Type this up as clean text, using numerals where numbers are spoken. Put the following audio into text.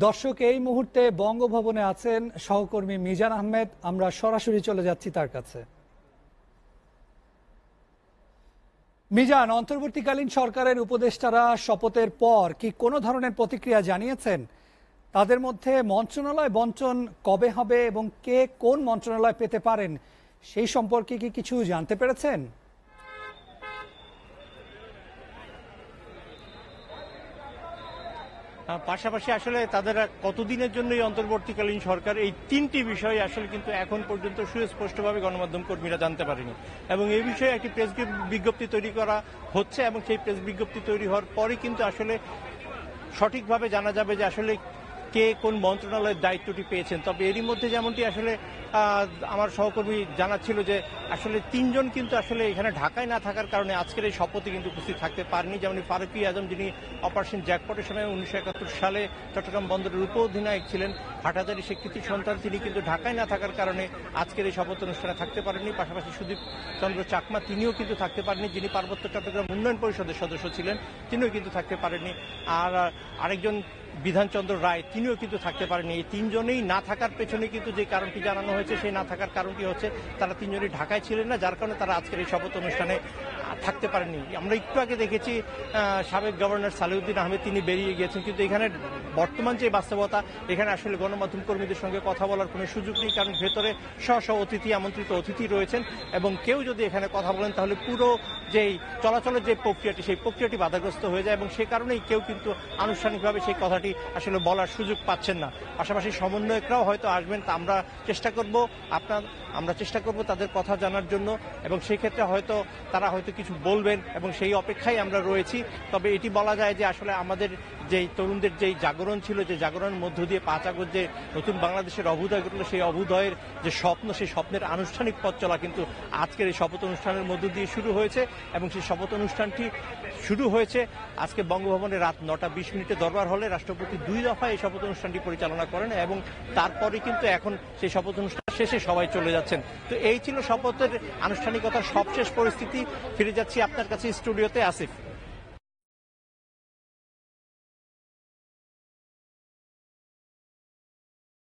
দর্শক এই মুহূর্তে বঙ্গভবনে আছেন সহকর্মী মিজান আহমেদ। আমরা সরাসরি চলে যাচ্ছি তার কাছে। মিজান, অন্তর্বর্তীকালীন সরকারের উপদেষ্টারা শপথের পর কি কোনো ধরনের প্রতিক্রিয়া জানিয়েছেন? তাদের মধ্যে মন্ত্রণালয় বণ্টন কবে হবে এবং কে কোন মন্ত্রণালয় পেতে পারেন সেই সম্পর্কে কি কিছু জানতে পেরেছেন? পাশাপাশি আসলে তাদের কতদিনের জন্য এই অন্তর্বর্তীকালীন সরকার, এই তিনটি বিষয় আসলে কিন্তু এখন পর্যন্ত সুস্পষ্টভাবে গণমাধ্যম কর্মীরা জানতে পারেনি এবং এই বিষয়ে একটি প্রেস বিজ্ঞপ্তি তৈরি করা হচ্ছে এবং সেই প্রেস বিজ্ঞপ্তি তৈরি হওয়ার পরে কিন্তু আসলে সঠিকভাবে জানা যাবে যে আসলে কে কোন মন্ত্রণালয়ের দায়িত্বটি পেয়েছেন। তবে এরই মধ্যে যেমনটি আসলে আমার সহকর্মী জানাচ্ছিল যে আসলে তিনজন কিন্তু আসলে এখানে ঢাকায় না থাকার কারণে আজকের এই শপথে কিন্তু উপস্থিত থাকতে পারেনি। যেমন ফারুকি আজম, যিনি অপারেশন জ্যাকপটের সময় 1971 সালে চট্টগ্রাম বন্দরের উপ অধিনায়ক ছিলেন, হাটহাজারী স্বীকৃতির সন্তান, তিনি কিন্তু ঢাকায় না থাকার কারণে আজকের এই শপথ অনুষ্ঠানে থাকতে পারেননি। পাশাপাশি সুদীপ চন্দ্র চাকমা, তিনিও কিন্তু থাকতে পারেননি, যিনি পার্বত্য চট্টগ্রাম উন্নয়ন পরিষদের সদস্য ছিলেন, তিনিও কিন্তু থাকতে পারেননি। আর আরেকজন বিধানচন্দ্র রায়, তিনিও কিন্তু থাকতে পারেনি। এই তিনজনেই না থাকার পেছনে কিন্তু যে কারণটি জানানো হয়েছে, সেই না থাকার কারণটি হচ্ছে তারা তিনজনই ঢাকায় ছিলেন না, যার কারণে তারা আজকের এই শপথ অনুষ্ঠানে থাকতে পারেননি। আমরা একটু আগে দেখেছি সাবেক গভর্নর সালেউদ্দিন আহমেদ, তিনি বেরিয়ে গিয়েছেন, কিন্তু এখানে বর্তমান যে বাস্তবতা, এখানে আসলে গণমাধ্যম কর্মীদের সঙ্গে কথা বলার কোনো সুযোগ নেই, কারণ ভেতরে স্ব অতিথি, আমন্ত্রিত অতিথি রয়েছেন এবং কেউ যদি এখানে কথা বলেন তাহলে পুরো যেই চলাচলের যে প্রক্রিয়াটি, সেই প্রক্রিয়াটি বাধাগ্রস্ত হয়ে যায় এবং সে কারণেই কেউ কিন্তু আনুষ্ঠানিকভাবে সেই কথাটি আসলে বলার সুযোগ পাচ্ছেন না। পাশাপাশি সমন্বয়করাও হয়তো আসবেন, তা আমরা চেষ্টা করব তাদের কথা জানার জন্য এবং সেই ক্ষেত্রে হয়তো তারা হয়তো কিছু বলবেন এবং সেই অপেক্ষায় আমরা রয়েছি। তবে এটি বলা যায় যে আসলে আমাদের যেই তরুণদের যেই জাগরণ ছিল, যে জাগরণের মধ্য দিয়ে 5 আগস্ট যে নতুন বাংলাদেশের অভ্যুদয় ঘটল, সেই অভ্যুদয়ের যে স্বপ্ন, সেই স্বপ্নের আনুষ্ঠানিক পথ চলা কিন্তু আজকের এই শপথ অনুষ্ঠানের মধ্য দিয়ে শুরু হয়েছে এবং সেই শপথ অনুষ্ঠানটি শুরু হয়েছে আজকে বঙ্গভবনে রাত 9:20 দরবার হলে। রাষ্ট্রপতি 2 দফায় এই শপথ অনুষ্ঠানটি পরিচালনা করেন এবং তারপরে কিন্তু এখন সেই শপথ অনুষ্ঠান শেষে সবাই চলে যাচ্ছেন। তো এই ছিল শপথের আনুষ্ঠানিকতার সবশেষ পরিস্থিতি। ফিরে যাচ্ছি আপনার কাছে স্টুডিওতে। আসিফ।